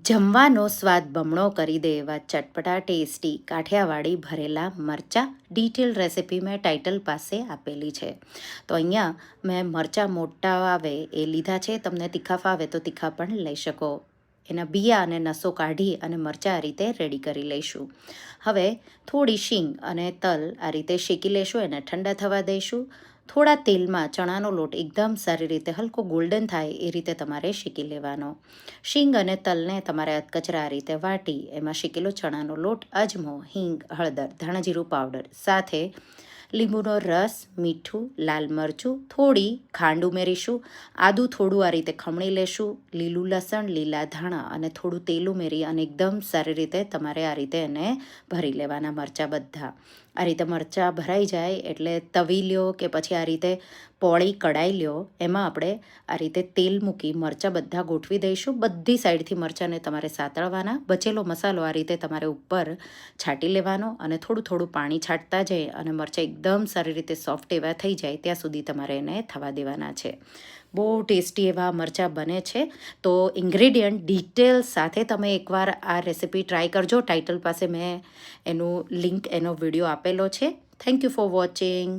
જમવાનો સ્વાદ બમણો કરી દે એવા ચટપટા ટેસ્ટી કાઠિયાવાડી ભરેલા મરચાં ડિટેલ રેસિપી મેં ટાઇટલ પાસે આપેલી છે. તો અહીંયા મેં મરચાં મોટા આવે એ લીધા છે. તમને તીખા ફાવે તો તીખા પણ લઈ શકો. એના બિયા અને નસો કાઢી અને મરચાં આ રીતે રેડી કરી લઈશું. હવે થોડી શીંગ અને તલ આ રીતે શેકી લઈશું, એને ઠંડા થવા દઈશું. થોડા તેલમાં ચણાનો લોટ એકદમ સારી રીતે હલકો ગોલ્ડન થાય એ રીતે તમારે શેકી લેવાનો. શીંગ અને તલને તમારે અધકચરા આ રીતે વાટી એમાં શેકેલો ચણાનો લોટ, અજમો, હિંગ, હળદર, ધાણાજીરું પાવડર સાથે લીંબુનો રસ, મીઠું, લાલ મરચું, થોડી ખાંડ ઉમેરીશું. આદું થોડું આ રીતે ખમણી લેશું. લીલું લસણ, લીલા ધાણા અને થોડું તેલ ઉમેરી અને એકદમ સારી રીતે તમારે આ રીતે એને ભરી લેવાના મરચાં બધા. આ રીતે મરચાં ભરાઈ જાય એટલે તવી લ્યો કે પછી આ રીતે પોળી કડાઈ લ્યો, એમાં આપણે આ રીતે તેલ મૂકી મરચાં બધા ગોઠવી દઈશું. બધી સાઈડથી મરચાંને તમારે સાતળવાના. બચેલો મસાલો આ રીતે તમારે ઉપર છાંટી લેવાનો અને થોડું થોડું પાણી છાંટતા જઈએ અને મરચાં એકદમ સારી રીતે સોફ્ટ એવા થઈ જાય ત્યાં સુધી તમારે એને થવા દેવાના છે. બહુ ટેસ્ટી એવા મરચાં બને છે. તો ઇન્ગ્રેડિયન્ટ ડિટેલ સાથે તમે એકવાર આ રેસિપી ટ્રાય કરજો. ટાઇટલ પાસે મેં એનું લિંક, એનો વિડીયો આપેલો છે. Thank you for watching.